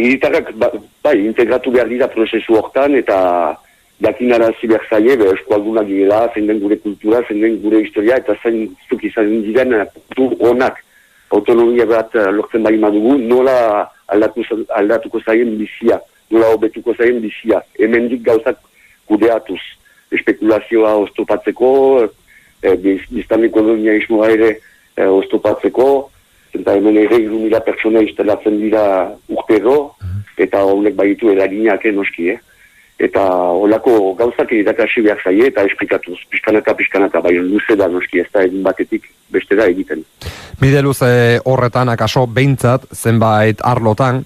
Hiritarrak integratu behar dira prozesu hortan eta jakinarazi behar zaie, eskualdunak girela, zein den gure kultura, zein den gure historia, eta zein zuk izan diren kultur honak autonomia bat lortzen bali madugu, nola aldatuko zaien bizia, nola hobetuko zaien bizia. Hemendik gauzak kudeatuz, espekulazioa oztopatzeko, biztan ekonomiaismoa ere oztopatzeko, eta hemen ere 3.000 pertsona instalatzen dira urtero, eta honek baitu eraginak noski, Eta holako gauzak irakasi behar zaie eta esplikatuz, pixkanaka, bai luze da noski, ez da egin batetik bestera egiten. Bide luze horretan, akaso behintzat, zenbait arlotan,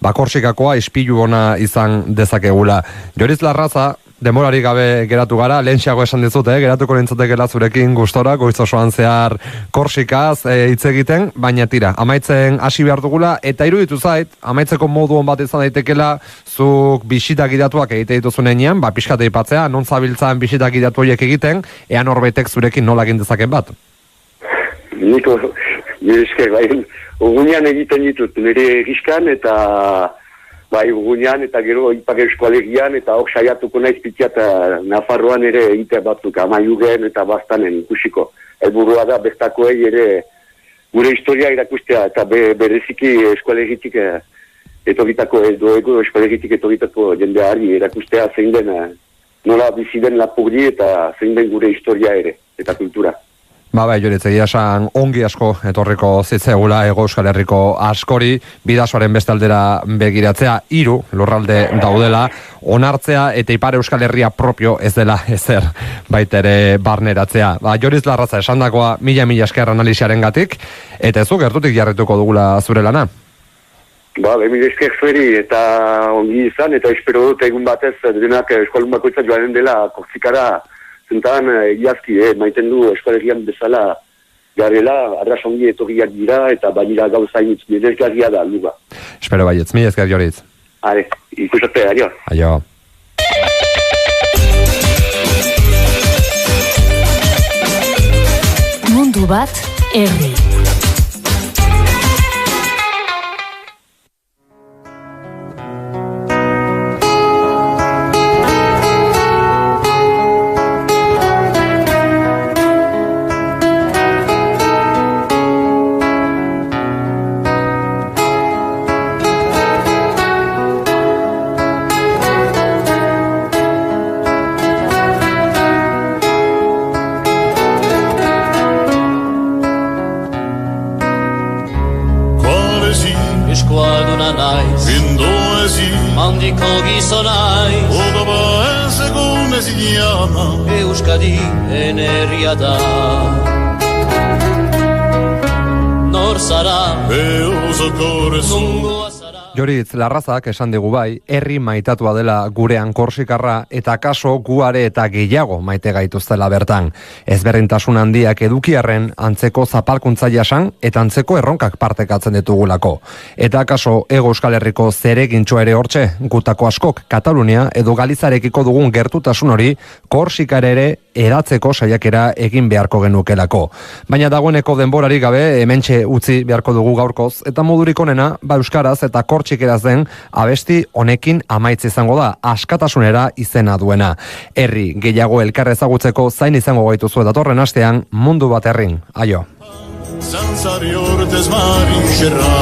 Korsikakakoa ispilu ona izan dezakegula. Joriz Larraza, demorari gabe geratu gara, lehentxeago esan dizute, geratuko nintzatekela zurekin gustora, goiz osoan zehar Korsikaz hitz egiten, baina tira, amaitzen hasi behar dugula, eta iruditu zait, amaitzeko modu on bat izan daitekela, zuk bisitak gidatuak egite dituzunean, pixkate ipatzea, non zabiltzan bisitak gidatu horiek egiten, ean horbaitek zurekin nola egin dezaken bat? Niko, esker, Urgunean egiten ditut, nire egiskan eta Urgunean eta gero Ipar Eskualegian eta hor saiatuko naiz pitiat Nafarroan ere egite batzuk, Amaiugen eta Bastanen ikusiko. Helburua da bertakoei ere gure historia irakustea eta bereziki eskualegitik etorritako eskualegitik etorritako jendeari erakustea zein den nola bizi den Lapurdi eta zein den gure historia ere eta kultura. Joritz, egia esan ongi asko etorriko zitzegula Hego Euskal Herriko askori, bidasoaren beste aldera begiratzea, 3 lurralde daudela, onartzea eta Ipar Euskal Herria propio ez dela ezer baitere barneratzea. Joriz Larraza esandakoa mila esker analiziaren gatik, eta ez gertutik jarrituko dugula zure lana. Mila esker zueri eta ongi izan, eta espero dut egun batez denak eskualdun bakoitzak joanen dela Korsikara. Zentan, iazki, maiten du eskualegian bezala garela, arrasongi etorriak dira, eta baina gauzainitz, miresgarria da, luga. Espero baietz, mila esker Joritz. Are, ikusate, adio. Aio. Mundu bat, herri. Euskadi enerria da Nor zara Nungoa zara Joritz Larrazak esan digu bai, herri maitatua dela gurean Korsikarra eta kaso guare eta gehiago maite gaituztela bertan. Ezberdintasun handiak edukiarren antzeko zapalkuntza jasan eta antzeko erronkak partekatzen ditugulako. Eta kaso Hego Euskal Herriko zeregintxoa ere hortxe, gutako askok Katalunia edo Galizarekiko dugun gertutasun hori Korsikara ere edatzeko saiakera egin beharko genukelako. Baina dagoeneko denborari gabe hementxe utzi beharko dugu gaurkoz eta modurik onena euskaraz eta kortsikeraz den abesti honekin amaitz izango da, askatasunera izena duena. Herri gehiago elkar ezagutzeko zain izango gaituzu datorren astean Mundu bat herrin. Aio. Zantzari hortez marin xerra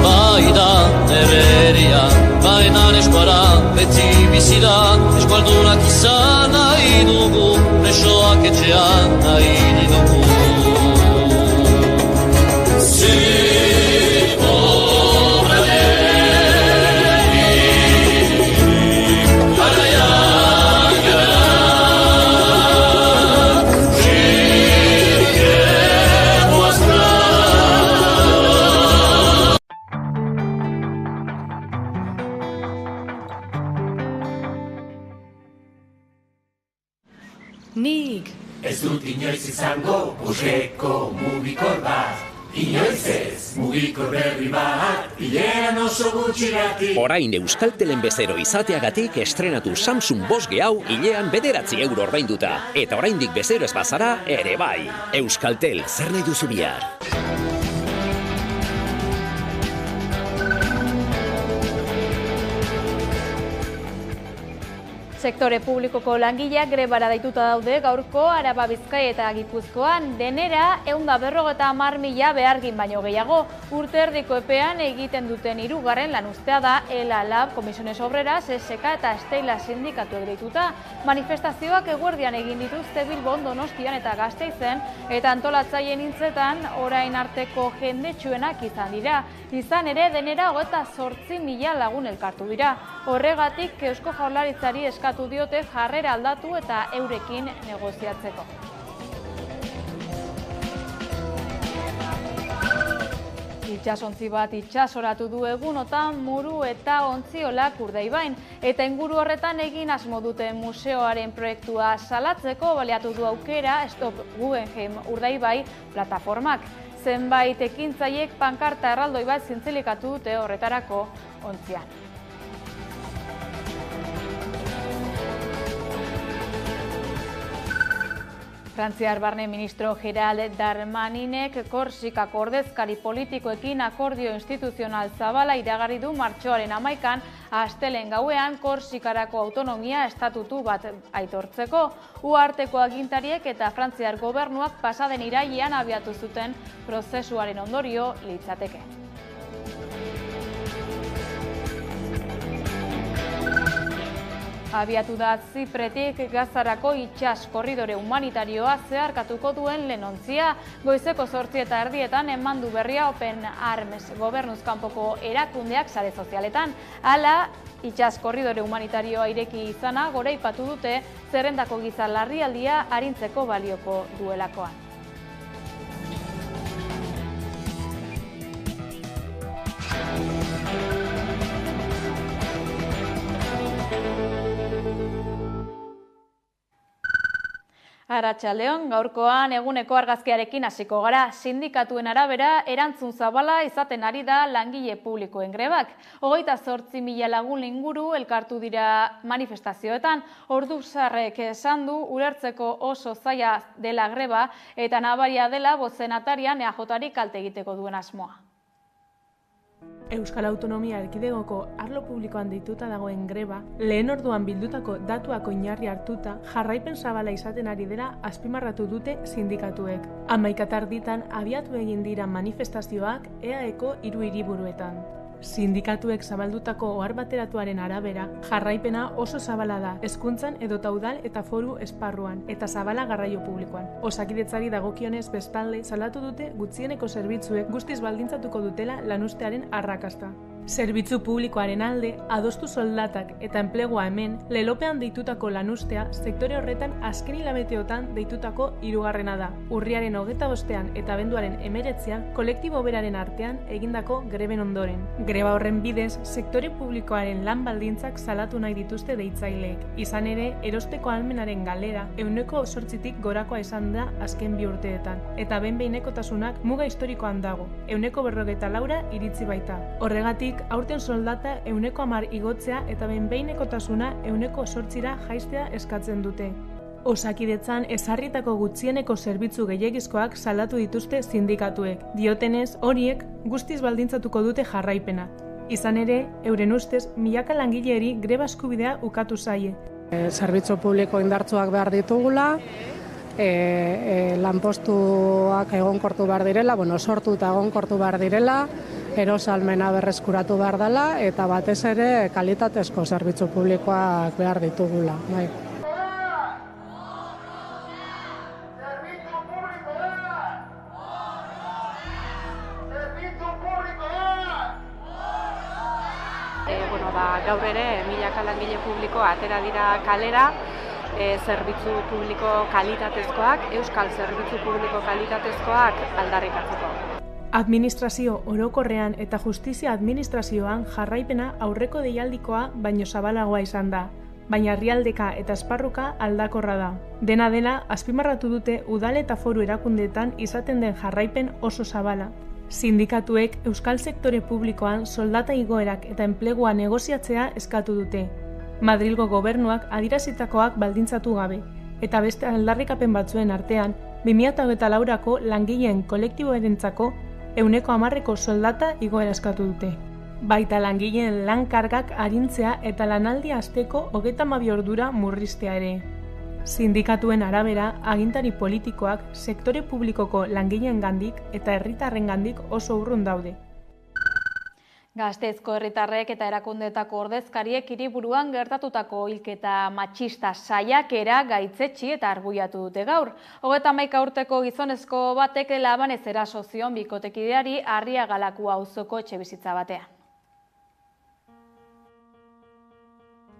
Baida herreria Bainan eskuara beti bizira Eskualdunak izan nahi dugu Presoak etxean nahi dugu Nik ez dut inoiz izango urreko mugikor bat. Inoiz ez, mugikor berri bat, hileran oso gutxiratik. Orain Euskaltelen bezero izateagatik estrenatu Samsung 5G hau hilean 9 € ordainduta. Eta oraindik bezero ez bazara, ere bai. Euskaltel, zer nahi duzu bihar? Sektore publikoko langileak grebara deituta daude gaurko Araba, Bizkaia eta Gipuzkoan. Denera 150.000 behargin baino gehiago. Urte erdiko epean egiten duten hirugarren lanuztea da ELA Lab, Comisiones Obreras, SK eta Stella sindikatuek deituta. Manifestazioak eguerdian egin dituzte Bilbon, Donostian eta Gasteizen, eta antolatzaileen hitzetan orain arteko jendetsuenak izan dira. Izan ere, denera 28.000 lagun elkartu dira. Horregatik, Eusko Jaurlaritzari eskatu diote jarrera aldatu eta eurekin negoziatzeko. Itsasontzi bat itsasoratu du egunotan Muru eta Ontziolak Urdaibain, eta inguru horretan egin asmo duten museoaren proiektua salatzeko baliatu du aukera Stop Guggenheim Urdaibai plataformak. Zenbait ekintzaiek pankarta erraldoi bat zintzilikatu dute horretarako Ontzian. Frantziar barne ministro Gerald Darmaninek Korsikako ordezkari politikoekin akordio instituzional zabala iragarri du martxoaren 11an astelehen gauean Korsikarako autonomia estatutu bat aitortzeko. Uharteko agintariek eta Frantziar gobernuak pasaden irailean abiatu zuten prozesuaren ondorio litzateke. Abiatu da Zipretik Gazarako itsas korridore humanitarioa zeharkatuko duen lenontzia. Goizeko 8:30 eman du berria Open Arms gobernuz kanpoko erakundeak sare sozialetan. Hala, itsas korridore humanitarioa ireki izana goraipatu dute zerrendako giza larrialdia arintzeko balioko duelakoan. Arratsaldeon, gaurkoan eguneko argazkiarekin hasiko gara. Sindikatuen arabera, erantzun zabala izaten ari da langile publikoen grebak. 28.000 lagun inguru elkartu dira manifestazioetan. Orduzarrek esan du ulertzeko oso zaila dela greba eta nabaria dela bozenatarian EAJari kalte egiteko duen asmoa. Euskal Autonomia Erkidegoko arlo publikoan deituta dagoen greba, lehen orduan bildutako datuak oinarri hartuta, jarraipen zabala izaten ari dela azpimarratu dute sindikatuek. 11:00 abiatu egin dira manifestazioak EAEko 3 hiriburuetan. Sindikatuek zabaldutako ohar bateratuaren arabera, jarraipena oso zabala da, hezkuntzan edota udal eta foru esparruan, eta zabala garraio publikoan. Osakidetzari dagokionez bestalde salatu dute gutxieneko zerbitzuek guztiz baldintzatuko dutela lanuztearen arrakasta. Zerbitzu publikoaren alde, adostu soldatak eta enplegua hemen, lelopean deitutako lanuztea sektore horretan azken hilabeteotan deitutako 3. da. Urriaren 25 eta abenduaren 19 kolektibo beraren artean egindako greben ondoren. Greba horren bidez, sektore publikoaren lan baldintzak salatu nahi dituzte deitzaileek. Izan ere, erosteko ahalmenaren galera 8%tik gorakoa izan da azken 2 urteetan, eta behin-behinekotasunak muga historikoan dago, 144 iritzi baita. Horregatik, aurten soldata 10% igotzea eta behin-behinekotasuna 8%ra jaistea eskatzen dute. Osakidetzan ezarritako gutxieneko zerbitzu gehiegizkoak salatu dituzte sindikatuek. Diotenez, horiek guztiz baldintzatuko dute jarraipena. Izan ere, euren ustez, milaka langileeri greba eskubidea ukatu zaie. Zerbitzu publiko indartsuak behar ditugula, lanpostuak egonkortu behar direla, sortu eta egonkortu behar direla, erosalmena berreskuratu behar dela, eta batez ere kalitatezko zerbitzu publikoak behar ditugula. Bai. Gaur ere, milaka langile publiko atera dira kalera, zerbitzu publiko kalitatezkoak, euskal zerbitzu publiko kalitatezkoak aldarrikatzeko. Administrazio orokorrean eta justizia administrazioan jarraipena aurreko deialdikoa baino zabalagoa izan da, baina herrialdeka eta esparruka aldakorra da. Dena dela, azpimarratu dute udal eta foru erakundeetan izaten den jarraipen oso zabala. Sindikatuek euskal sektore publikoan soldata igoerak eta enplegua negoziatzea eskatu dute. Madrilgo gobernuak adierazitakoak baldintzatu gabe, eta beste aldarrikapen batzuen artean, 2024ko langileen kolektiboerentzako 100% soldata igoera eskatu dute. Baita langileen lan kargak arintzea eta lanaldi asteko 32 ordura murriztea ere. Sindikatuen arabera, agintari politikoak sektore publikoko langileengandik eta herritarrengandik oso urrun daude. Gasteizko herritarrek eta erakundeetako ordezkariek hiriburuan gertatutako hilketa matxista saiakera gaitzetsi eta arbuiatu dute gaur. 31 urteko gizonezko batek labanez eraso zion bikotekideari Arriagalaku auzoko etxebizitza batean.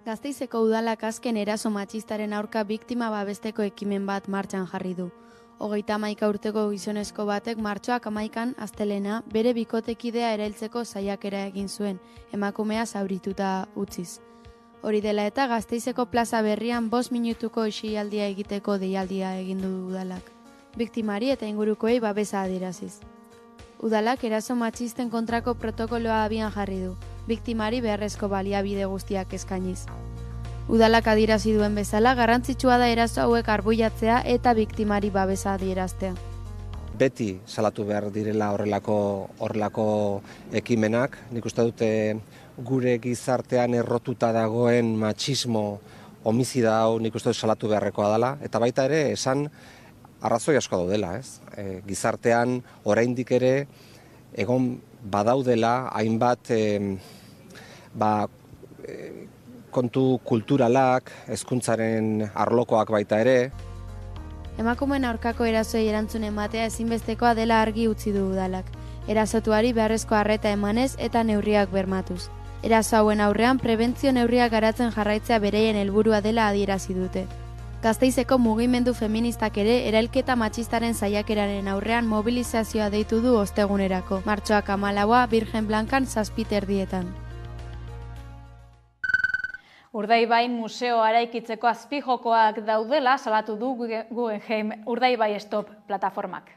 Gasteizeko udalak azken eraso matxistaren aurka biktima babesteko ekimen bat martxan jarri du. 31 urteko gizonezko batek martxoak 11an astelena bere bikotekidea erailtzeko saiakera egin zuen, emakumea zaurituta utziz. Hori dela eta Gasteizeko plaza berrian 5 minutuko isilaldia egiteko deialdia egin du udalak. Biktimari eta ingurukoei babesa adieraziz. Udalak eraso matxisten kontrako protokoloa abian jarri du, biktimari beharrezko baliabide guztiak eskainiz. Udalak adierazi duen bezala, garrantzitsua da eraso hauek arbuiatzea eta biktimari babesa adieraztea. Beti salatu behar direla horrelako ekimenak. Nik uste dute gure gizartean errotuta dagoen matxismo homizida hau nik uste dut salatu beharrekoa dela. Eta baita ere, esan arrazoi asko daudela, ez? Gizartean oraindik ere egon badaudela hainbat kontu kulturalak, hezkuntzaren arlokoak baita ere. Emakumeen aurkako erasoei erantzun ematea ezinbestekoa dela argi utzi du udalak. Erasotuari beharrezko arreta emanez eta neurriak bermatuz. Eraso hauen aurrean prebentzio neurriak garatzen jarraitzea bereien helburua dela adierazi dute. Gasteizeko mugimendu feministak ere erailketa matxistaren saiakeraren aurrean mobilizazioa deitu du ostegunerako. Martxoak 14a Virgen Blankan 7:30. Urdaibai museoa eraikitzeko azpijokoak daudela salatu du Guggenheim Urdaibai Stop plataformak.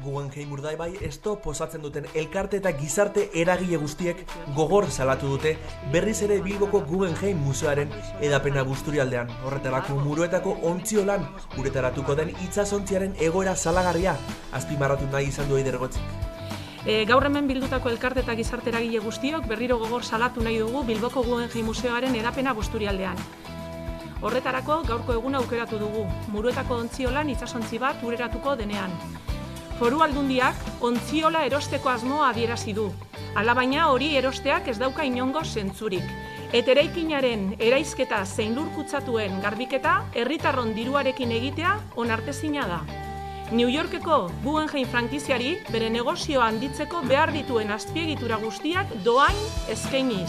Guggenheim Urdaibai Stop osatzen duten elkarte eta gizarte eragile guztiek gogor salatu dute berriz ere Bilboko Guggenheim museoaren edapena Busturialdean. Horretarako Muruetako ontziolan uretaratuko den itsasontziaren egoera salagarria azpimarratu nahi izan du Eider Gotzik. Gaur hemen bildutako elkarte eta gizarte eragile guztiok berriro gogor salatu nahi dugu Bilboko Guggenheim museoaren edapena Busturialdean. Horretarako gaurko eguna aukeratu dugu, Muruetako ontziolan itsasontzi bat ureratuko denean. Foru Aldundiak ontziola erosteko asmoa adierazi du. Alabaina hori erosteak ez dauka inongo zentzurik. Eta eraikinaren eraizketa zein lur kutsatuen garbiketa herritarron diruarekin egitea onartezina da. New Yorkeko Guggenheim frankiziari bere negozioa handitzeko behar dituen azpiegitura guztiak doain eskainiz.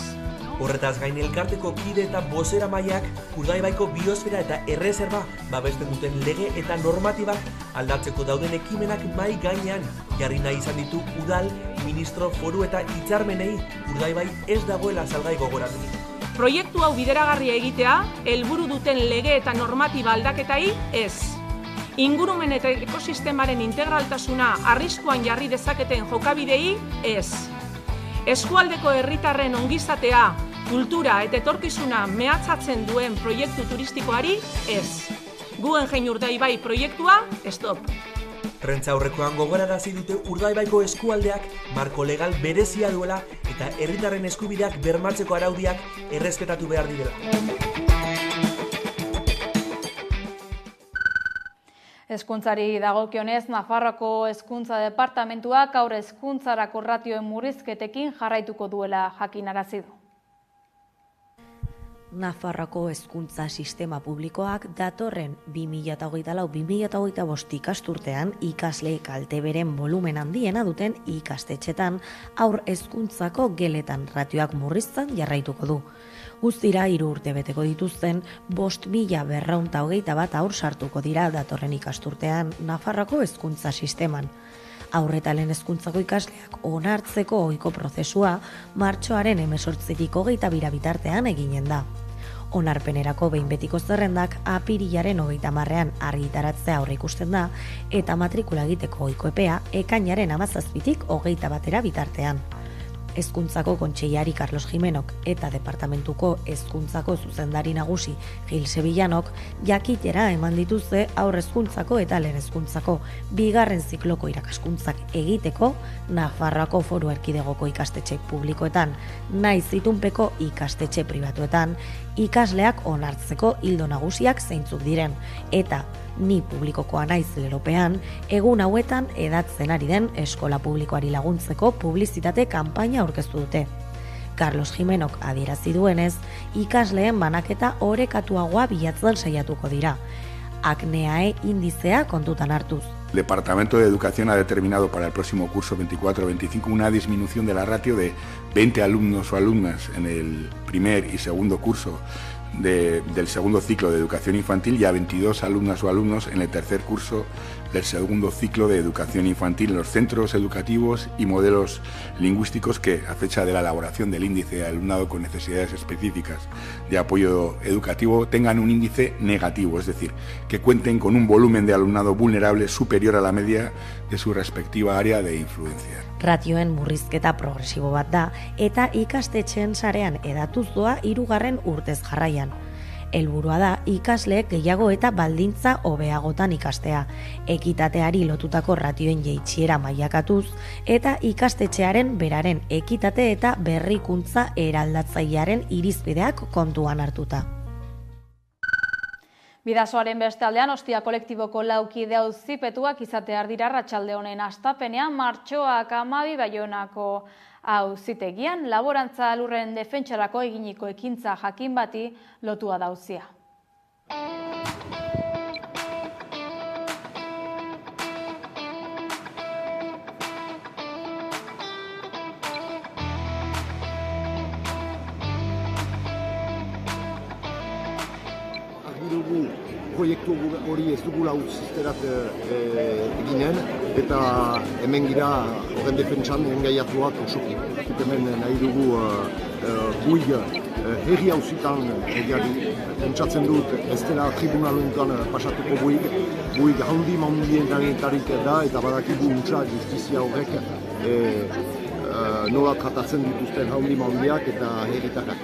Horretaz gain elkarteko kide eta bozeramaileak Urdaibaiko biosfera eta erreserba babesten duten lege eta normatibak aldatzeko dauden ekimenak mai gainean jarri nahi izan ditu udal, ministro, foru eta hitzarmenei Urdaibai ez dagoela salgai gogoratu. Proiektu hau bideragarria egitea, helburu duten lege eta normatiba aldaketai ez. Ingurumen eta ekosistemaren integraltasuna arriskuan jarri dezaketen jokabidei ez. Eskualdeko herritarren ongizatea, kultura eta etorkizuna mehatxatzen duen proiektu turistikoari ez. Guggenheim Urdaibai proiektua, stop. Prentza aurrekoan gogorarazi dute Urdaibaiko eskualdeak marko legal berezia duela eta herritarren eskubideak bermatzeko araudiak errespetatu behar direla. Hezkuntzari dagokionez, Nafarroako Hezkuntza Departamentuak gaur hezkuntzarako ratioen murrizketekin jarraituko duela jakinarazi du. Nafarroako hezkuntza sistema publikoak datorren 2024-2025 ikasturtean ikasle kalte beren volumen handiena duten ikastetxetan aur hezkuntzako geletan ratioak murrizten jarraituko du. Guztira 3 urte beteko dituzten 5.221 aur sartuko dira datorren ikasturtean Nafarroako hezkuntza sisteman. Aurreta lehen hezkuntzako ikasleak onartzeko ohiko prozesua martxoaren 18-tik 22 bitartean eginen da. Onarpenerako behin betiko zerrendak apirilaren 30ean argitaratzea aurreikusten da eta matrikula egiteko ohiko epea ekainaren 17-tik 21 bitartean. Hezkuntzako Kontseiari Carlos Jimenok eta Departamentuko Hezkuntzako zuzendari nagusi Gil Sevillanok jakitera eman dituzte haur hezkuntzako eta lehen hezkuntzako bigarren zikloko irakaskuntzak egiteko Nafarroako Foru Erkidegoko ikastetxe publikoetan, naiz itunpeko ikastetxe pribatuetan, ikasleak onartzeko ildo nagusiak zeintzuk diren, eta ni publikokoa naiz lelopean, egun hauetan edatzen ari den eskola publikoari laguntzeko publizitate kanpaina aurkeztu dute. Carlos Jimenok adierazi duenez, ikasleen banaketa orekatuagoa bilatzen saiatuko dira. Acneae indizea kontutan hartuz. El Departamento de Educación ha determinado para el próximo curso 24-25 una disminución de la ratio de 20 alumnos o alumnas en el primer y segundo curso del segundo ciclo de educación infantil y a 22 alumnas o alumnos en el tercer curso del segundo ciclo de educación infantil en los centros educativos y modelos lingüísticos que, a fecha de la elaboración del índice de alumnado con necesidades específicas de apoyo educativo, tengan un índice negativo, es decir, que cuenten con un volumen de alumnado vulnerable superior a la media de su respectiva área de influencia. Ratioen murrizketa progresibo bat da eta ikastetxeen sarean edatuz doa 3. urtez jarraian. Helburua da ikasleek gehiago eta baldintza hobeagotan ikastea, ekitateari lotutako ratioen jaitsiera mailakatuz eta ikastetxearen beraren ekitate eta berrikuntza eraldatzailearen irizpideak kontuan hartuta. Bidasoaren beste aldean, Ostia kolektiboko laukide auzipetuak izatear dira arratsalde honen hastapenean martxoak 12 Baionako auzitegian laborantza lurren defentsarako eginiko ekintza jakin bati lotua da auzia. Proiektu hori ez dugula utzizterat eginen, eta hemen gira horren defentsan engaiatuak osoki. Hemen nahi dugu buig herri hauzitan egiari. Pentsatzen dut ez dela tribunaluntan pasatuko buig handien-handienetarik da, eta badakigu untsa justizia horrek nola tratatzen dituzten handiak eta herritarrak.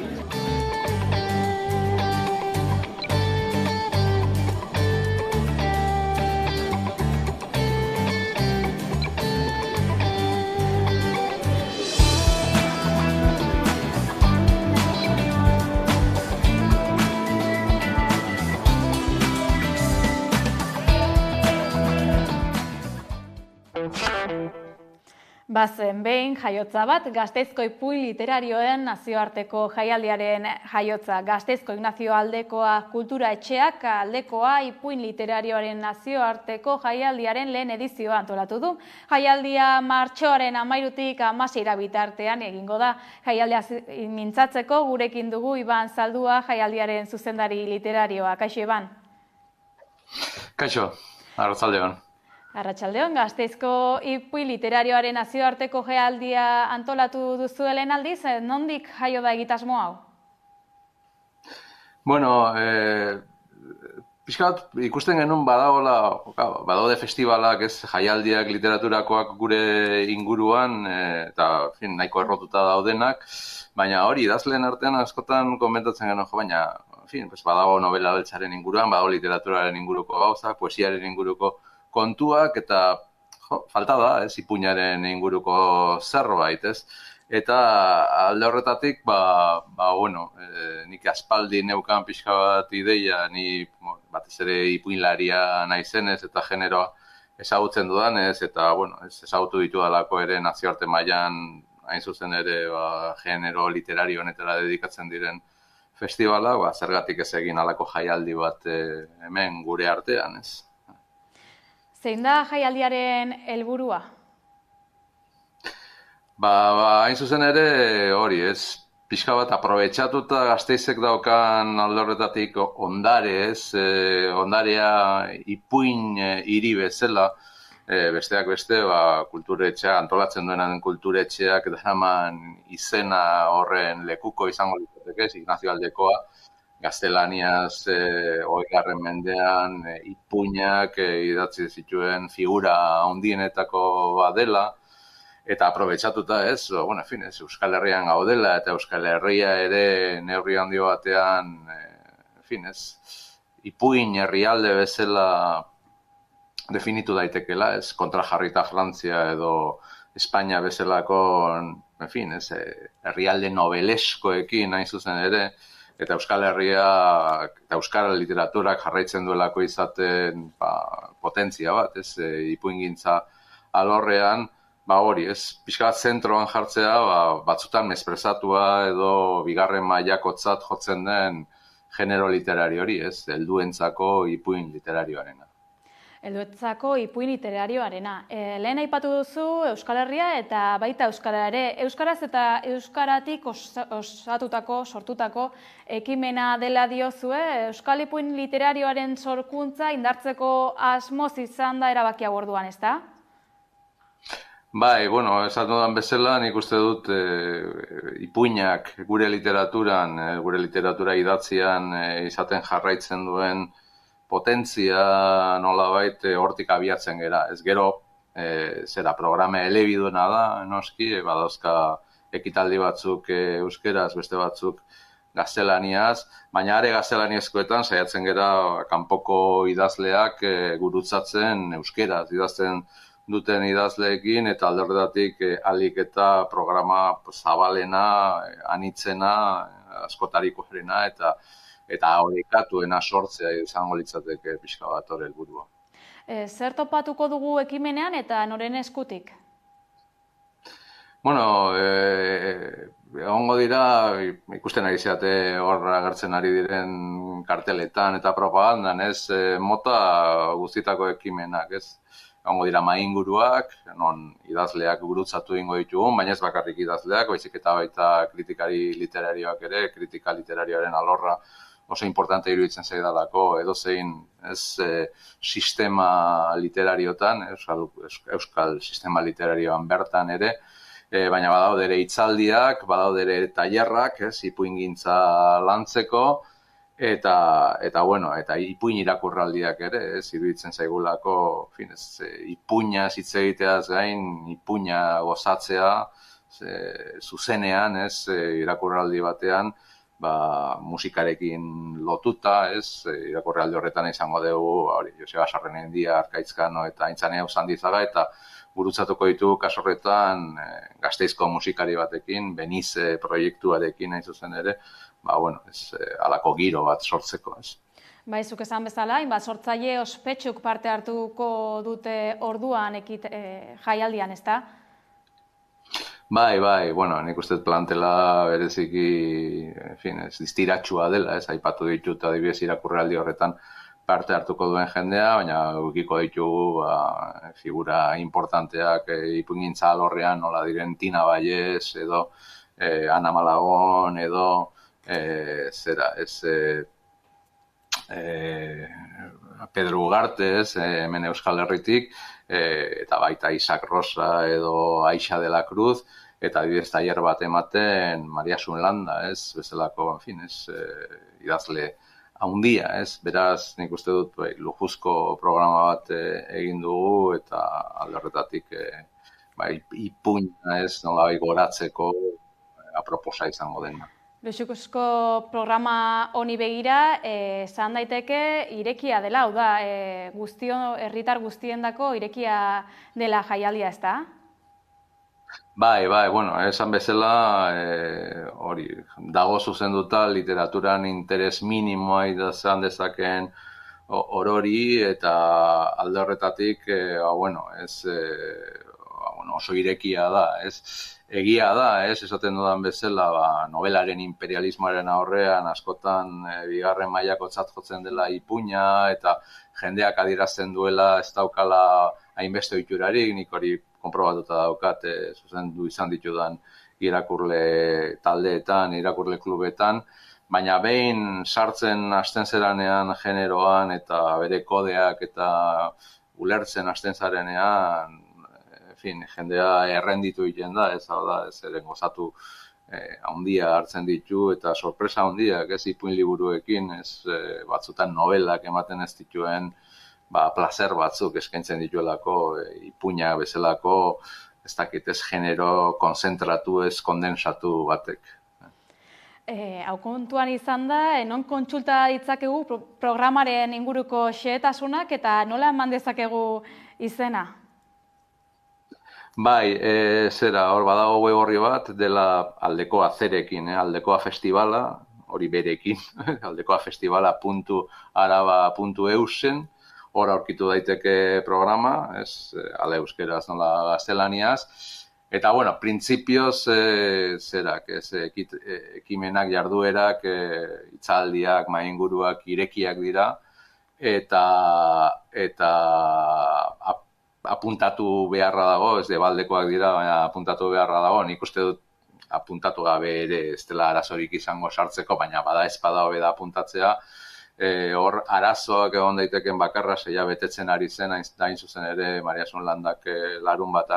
Bazen behin jaiotza bat, Gasteizko ipuin literarioen nazioarteko jaialdiaren jaiotza. Gasteizko Ignacio Aldekoa kultura etxeak Aldekoa ipuin literarioaren nazioarteko jaialdiaren lehen edizioa antolatu du. Jaialdia martxoaren 13-tik 16 bitartean egingo da. Jaialdia mintzatzeko gurekin dugu Iban Zaldua, jaialdiaren zuzendari literarioa. Kaixo, Iban? Kaixo, arratsaldeon. Arratsaldeon, Gasteizko ipuin literarioaren nazioarteko jaialdia antolatu duzuelen aldiz, nondik jaio da egitasmo hau? Bueno, pixkat ikusten genuen badaude festivalak, jaialdiak, literaturakoak gure inguruan, eta nahiko errotuta daudenak, baina hori idazleen artean askotan komentatzen genuen, baina badago novela beltzaren inguruan, badago literaturaren inguruko gauzak, poesiaren inguruko kontuak, eta falta da, ipuinaren inguruko zerbait, Eta alde horretatik, nik aspaldi neukan pixka bat ideia, ni batez ere ipuinlaria naizenez eta generoa ezagutzen dudanez, eta ezagutu ditudalako ere nazioarte mailan hain zuzen ere genero literario honetara dedikatzen diren festivala, zergatik ez egin halako jaialdi bat hemen gure artean, Zein da jaialdiaren helburua? Hain zuzen ere hori, pixka bat aprobetxatuta Gasteizek daukan alde horretatik ondare, ondarea ipuin hiri bezala, besteak beste, kulturetxea, antolatzen duenan kulturetxeak daraman izena horren lekuko izango litzateke, Ignacio Aldekoa, gaztelaniaz 20. mendean ipuinak idatzi zituen figura handienetako bat dela, eta aprobetxatuta ez, bueno, en fin, ez, Euskal Herrian gaudela, eta Euskal Herria ere neurri handi batean, en fin, ez, ipuin herrialde bezala definitu daitekela, ez, kontrajarrita Frantzia edo Espainia bezalako, en fin, ez, herrialde nobeleskoekin hain zuzen ere, eta Euskal Herria eta Euskal Literaturak jarraitzen duelako izaten potentzia bat, ez, ipuingintza alorrean, hori, ez, pixka bat zentroan jartzea, batzutan mesprezatua edo bigarren mailakotzat jotzen den genero literario hori, ez, helduentzako ipuin literarioarena. Helduentzako ipuin literarioarena. Lehen aipatu duzu Euskal Herria eta baita Euskara ere. Euskaraz eta Euskaratik sortutako ekimena dela diozue, Euskal ipuin literarioaren sorkuntza indartzeko asmoz izan da erabakia orduan, ezta? Bai, bueno, esan dudan bezala, nik uste dut ipuinak gure literaturan, gure literatura idatzian izaten jarraitzen duen potentzia nolabait hortik abiatzen gera. Ez gero, programa elebiduna da, noski, badauzka ekitaldi batzuk euskeraz, beste batzuk gaztelaniaz, baina are gaztelaniazkoetan saiatzen gera kanpoko idazleak gurutzatzen euskeraz, idazten duten idazleekin, eta alde horretatik alik eta programa zabalena, anitzena, askotariko herena, eta horikatuena sortzea izango litzateke pixka bat hori helburua. Zer topatuko dugu ekimenean eta noren eskutik? Bueno, egongo dira, ikusten ari zeate hor agertzen ari diren karteletan eta propagandan, ez, mota guztitako ekimenak, ez. Egongo dira mainguruak, non idazleak gurutzatu ingo ditugun, baina ez bakarrik idazleak, baizik eta baita kritikari literarioak ere, kritika literarioaren alorra oso importante iruditzen zaidalako, edozein ez sistema literariotan, euskal sistema literarioan bertan ere, baina badaude ere hitzaldiak, badaude ere tailerrak, ipuingintza lantzeko, eta ipuin irakurraldiak ere, iruditzen zaigulako, ipuina hitz egiteaz gain, ipuina gozatzea, zuzenean, irakurraldi batean, musikarekin lotuta, irakurraldi horretan izango dugu, Joseba Sarrenendia, Arkaitzkano eta Aintzane Ausandizaga, eta gurutzatuko ditu kasorretan Gasteizko musikari batekin, Benize proiektuarekin hain zuzen ere, halako giro bat sortzeko, ez. Zuk esan bezala, sortzaile ospetsuk parte hartuko dute orduan jaialdian, ezta? Bai, nik uste plantela bereziki, distiratsua dela, ez, aipatu ditut adibidez irakurraldi horretan parte hartuko duen jendea, baina ukiko ditugu figura importanteak ipuingintza alorrean, nola diren Tina Valles, edo Ana Malagon, edo Pedro Ugarte, hemen Euskal Herritik, eta baita Isaac Rosa edo Aixa de la Cruz, eta adibidez tailer bat ematen Maria Sunlanda, bezalako, idazle haundia, beraz, nik uste dut, lujuzko programa bat egin dugu, eta alde horretatik ipuina nolabait goratzeko aproposa izango dena. Luzuzko programa honi begira, esan daiteke irekia dela, hau da, herritar guztiendako irekia dela jaialdia, ez da? Bai, esan bezala, hori, dago zuzenduta literaturan interes minimoa izan dezakeen orori, eta alde horretatik, oso irekia da, ez? Egia da, esaten dudan bezala, novelaren imperialismoaren aurrean askotan bigarren mailakotzat jotzen dela ipuina eta jendeak adierazten duela ez daukala hainbeste ohiturarik, nik hori konprobatuta daukat, zuzendu izan ditudan irakurle taldeetan, irakurle klubetan, baina behin sartzen hasten zeranean generoan eta bere kodeak eta ulertzen hasten zarenean, jendea errenditu egiten da, ez eren gozatu handia hartzen ditu eta sorpresa handiak, ipuin liburuekin, batzutan novelak ematen ez dituen plazer batzuk eskaintzen dituelako, ipuina bezalako ez dakit, ez genero konzentratu, ez kondensatu batek. Hau kontuan izan da, non kontsulta ditzakegu programaren inguruko xehetasunak eta nola eman dezakegu izena? Bai, hor badago web orri bat dela Aldekoa zerekin, Aldekoa festivala, hori berekin, aldekoafestivala.araba.eusen, hor aurkitu daiteke programa, ala euskeraz nola gaztelaniaz, eta, printzipioz, ekimenak, jarduerak, hitzaldiak, mainguruak, irekiak dira, eta apuntatu beharra dago, ez debaldekoak dira, baina apuntatu beharra dago, nik uste dut apuntatu gabe ere ez dela arazorik izango sartzeko, baina bada ez bada hobe da apuntatzea, hor arazoak egon daiteken bakarra seia betetzen ari zen, hain zuzen ere Mariasun Landak larun bat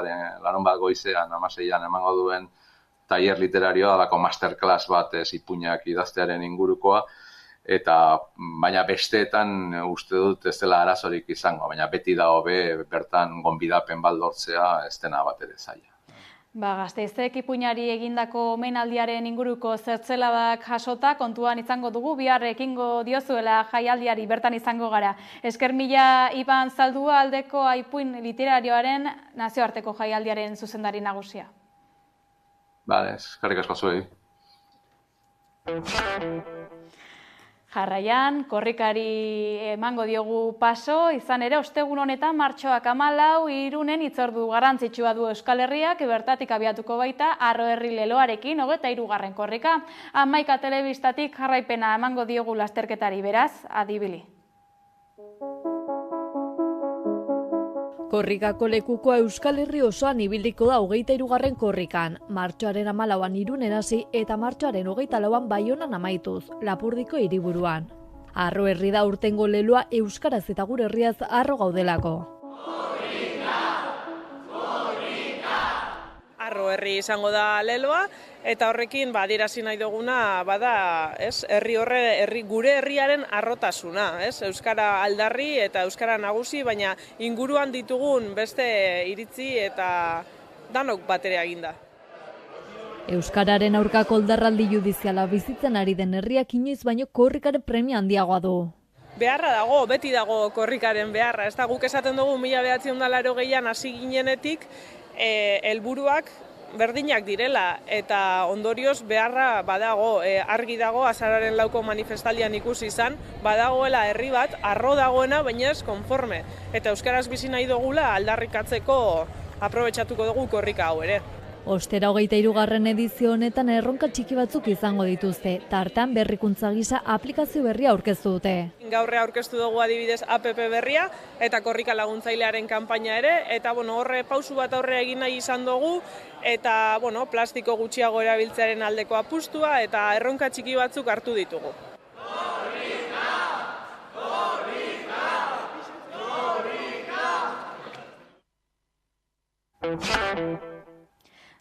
goizean, 16an emango duen tailer literarioa, dalako masterclass bat ipuinak idaztearen ingurukoa, baina besteetan uste dut ez dela arazorik izango, baina beti da hobe bertan gonbidapen bat lortzea ez dena bat ere zaila. Gasteizek ipuinari egindako omenaldiaren inguruko zertzeladak jasota kontuan izango dugu, bihar ekingo diozuela jaialdiari bertan izango gara. Esker mila Iban Zaldua Aldeko ipuin literarioaren nazioarteko jaialdiaren zuzendari nagusia. Eskerrik asko zuei. Jarraian, korrikari emango diogu paso, izan ere ostegun honetan martxoak 14 Irunen hitzordu garrantzitsua du Euskal Herriak, bertatik abiatuko baita Arro Herri leloarekin 23. korrika. 11 telebistatik jarraipena emango diogu lasterketari, beraz, adibili. Korrikako lekukoa Euskal Herri osoan ibiliko da 23. korrikan, martxoaren 14an Irunen hasi eta martxoaren 24an Baionan amaituz, Lapurdiko hiriburuan. Arro Herri da urtengo leloa euskaraz eta gure herriaz harro gaudelako. Arro Herri izango da leloa, eta horrekin adierazi nahi duguna bada, gure herriaren arrotasuna, euskara aldarri eta euskara nagusi, baina inguruan ditugun beste iritzi eta danok batera eginda. Euskararen aurkako oldarraldi judiziala bizitzen ari den herriak inoiz baino korrikaren premia handiagoa du. Beharra dago, beti dago korrikaren beharra, ez da guk esaten dugu 1980an hasi ginenetik, helburuak berdinak direla eta ondorioz beharra badago, argi dago azararen 4ko manifestaldian ikusi izan, badagoela herri bat, arro dagoena, baina ez konforme. Eta euskaraz bizi nahi dugula aldarrikatzeko aprobetxatuko dugu korrika hau ere. Ostera 23. edizio honetan erronka txiki batzuk izango dituzte, tartan berrikuntza gisa aplikazio berria aurkeztu dute. Gaurre aurkeztu dugu adibidez APP berria eta korrika laguntzailearen kanpaina ere, eta horre pausu bat aurre egin nahi izan dugu, eta plastiko gutxiago erabiltzearen aldeko apustua eta erronka txiki batzuk hartu ditugu.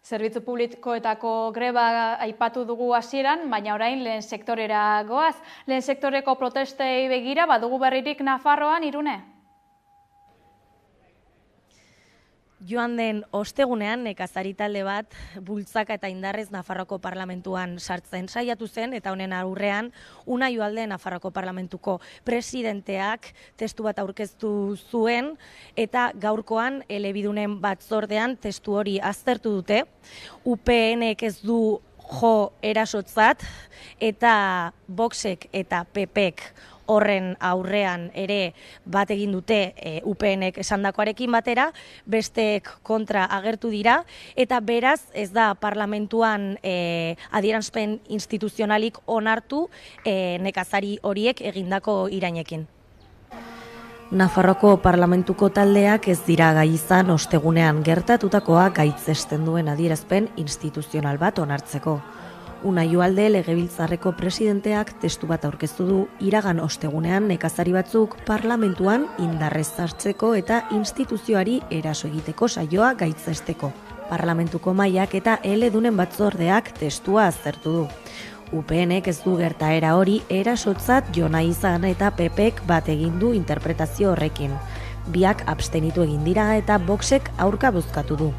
Zerbitzu publikoetako greba aipatu dugu hasieran, baina orain lehen sektorera goaz. Lehen sektoreko protestei begira badugu berririk Nafarroan, Irune? Joan den ostegunean nekazari talde bat bultzaka eta indarrez Nafarroko parlamentuan sartzen saiatu zen, eta honen aurrean Unai Ugalde Nafarroko parlamentuko presidenteak testu bat aurkeztu zuen, eta gaurkoan elebidunen batzordean testu hori aztertu dute. UPNek ez du jo erasotzat, eta Voxek eta PPek horren aurrean ere bat egin dute UPNek esandakoarekin batera, besteek kontra agertu dira, eta beraz ez da parlamentuan adierazpen instituzionalik onartu nekazari horiek egindako irainekin. Nafarroko parlamentuko taldeak ez dira gai izan ostegunean gertatutakoa gaitzesten duen adierazpen instituzional bat onartzeko. Unai Ugalde Legebiltzarreko presidenteak testu bat aurkeztu du iragan ostegunean nekazari batzuk parlamentuan indarrez sartzeko eta instituzioari eraso egiteko saioa gaitzesteko. Parlamentuko mahaiak eta eledunen batzordeak testua aztertu du. UPNek ez du gertaera hori erasotzat jo nahi izan eta PPek bat egin du interpretazio horrekin. Biak abstenitu egin dira eta Voxek aurka bozkatu du.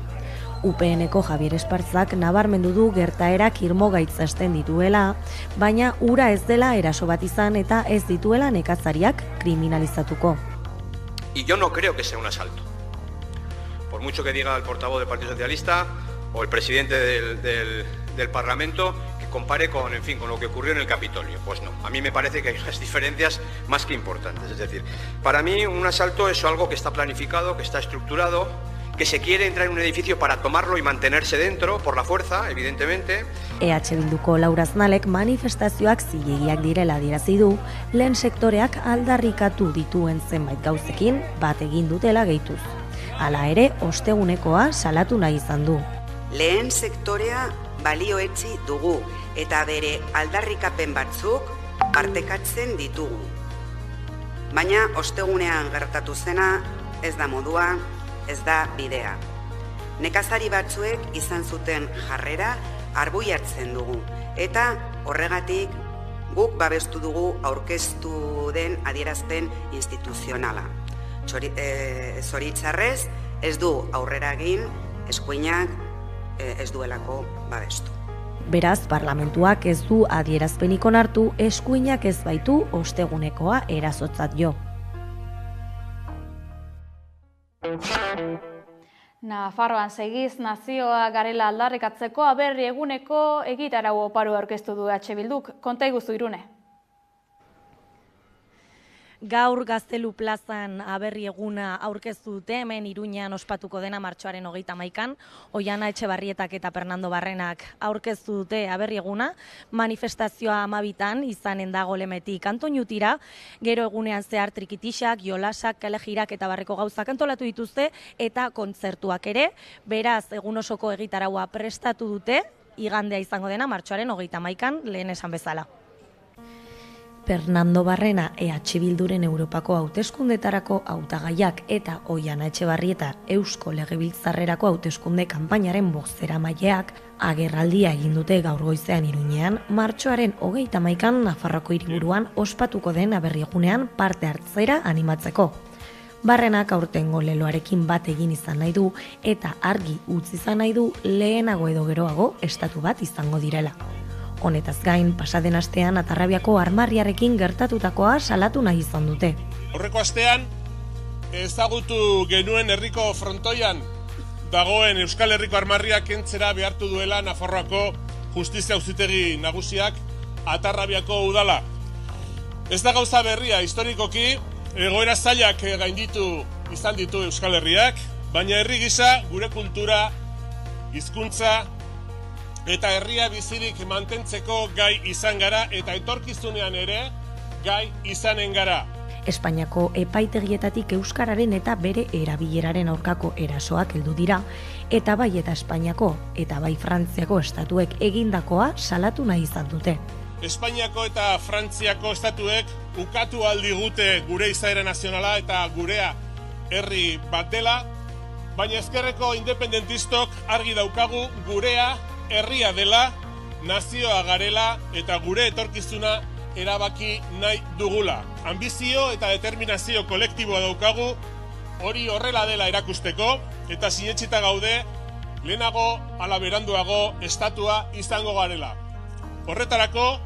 UPN-eko Javier Espartzak nabarmendu du gertaerak irmo gaitzesten dituela, baina ura ez dela eraso bat izan eta ez dituela nekazariak kriminalizatuko. Y yo no creo que sea un asalto. Por mucho que diga el portavoz del Partido Socialista o el presidente del Parlamento que compare con lo que ocurrió en el Capitolio. Pues no, a mí me parece que hay unas diferencias más que importantes. Es decir, para mí un asalto es algo que está planificado, que está estructurado, que se quiere entrar en un edificio para tomarlo y mantenerse dentro por la fuerza, evidentemente. EH Bilduko Laura Aznalek manifestazioak zilegiak direla adierazi du, lehen sektoreak aldarrikatu dituen zenbait gauzekin bat egin dutela gehituz. Hala ere, ostegunekoa salatu nahi izan du. Lehen sektorea balioetsi dugu eta bere aldarrikapen batzuk partekatzen ditugu. Baina ostegunean gertatu zena ez da modua, ez da bidea. Nekazari batzuek izan zuten jarrera arbuiatzen dugu eta horregatik guk babestu dugu aurkeztu den adierazpen instituzionala. Zoritzarrez ez du aurrera egin eskuinak ez duelako babestu. Beraz, parlamentuak ez du adierazpenik onartu, eskuinak ez baitu ostegunekoa erasotzat jo. Nafarroan segiz nazioa garela aldarrikatzeko aberri eguneko egitarau oparo aurkeztu du EH Bilduk. Konta iguzu Irune. Gaur Gaztelu plazan aberri eguna aurkeztu dute, hemen Iruñean ospatuko dena martxoaren 31an, Oiana Etxebarrietak eta Fernando Barrenak aurkeztu dute aberri eguna, manifestazioa 12an izanen dago Lemetik Antoñutira, gero egunean zehar trikitixak, jolasak, kalejirak eta barreko gauzak antolatu dituzte eta kontzertuak ere, beraz egun osoko egitaraua prestatu dute, igandea izango dena martxoaren 31an lehen esan bezala. Fernando Barrena EH Bilduren Europako hauteskundetarako hautagaiak eta Oiana Etxebarrieta Eusko Legebiltzarrerako hauteskunde kanpainaren bozeramaileak agerraldia egin dute gaur goizean Iruñean, martxoaren 31an Nafarroako hiriburuan ospatuko den aberri egunean parte hartzera animatzeko. Barrenak aurtengo leloarekin bat egin izan nahi du eta argi utzi izan nahi du lehenago edo geroago estatu bat izango direla. Honetaz gain, pasaden astean Atarrabiako armarriarekin gertatutakoa salatu nahi izan dute. Horreko astean, ezagutu genuen herriko frontoian dagoen Euskal Herriko armarria kentzera behartu duela Nafarroako Justizia Auzitegi Nagusiak Atarrabiako udala. Ez da gauza berria historikoki, egoera zailak gainditu izan ditu Euskal Herriak, baina herri gisa gure kultura, hizkuntza eta herria bizirik mantentzeko gai izan gara eta etorkizunean ere gai izanen gara. Espainiako epaitegietatik euskararen eta bere erabileraren aurkako erasoak heldu dira eta bai eta Espainiako eta bai Frantziako estatuek egindakoa salatu nahi izan dute. Espainiako eta Frantziako estatuek ukatu aldigute gure izaera nazionala eta gurea herri bat dela, baina ezkerreko independentistok argi daukagu gurea herria dela, nazioa garela eta gure etorkizuna erabaki nahi dugula. Ambizio eta determinazio kolektiboa daukagu, hori horrela dela erakusteko, eta sinetsita gaude, lehenago ala beranduago estatua izango garela. Horretarako,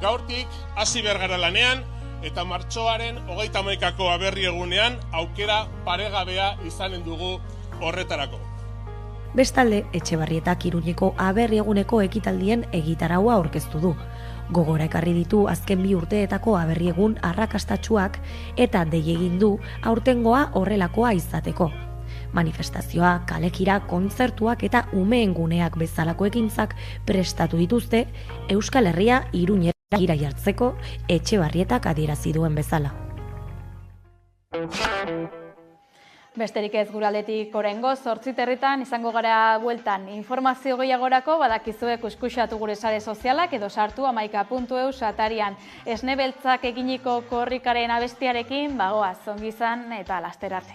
gaurtik hasi behar gara lanean, eta martxoaren 31ako aberri egunean aukera paregabea izanen dugu horretarako. Bestalde, Etxebarrietak Iruñeko aberri eguneko ekitaldien egitaraua aurkeztu du. Gogora ekarri ditu azken 2 urteetako aberri egun arrakastatsuak eta dei egin du aurtengoa horrelakoa izateko. Manifestazioa, kalekira, kontzertuak eta umeen guneak bezalako ekintzak prestatu dituzte Euskal Herria Iruñera gira jartzeko Etxebarrietak adierazi duen bezala. Besterik ez guraldetik oraingoz 8:00 izango gara bueltan. Informazio gehiagorako badakizue kuskuxatu gure sare sozialak edo sartu hamaika.eus atarian. Esne beltzak eginiko korrikaren abestiarekin bagoaz, ongi izan eta laster arte.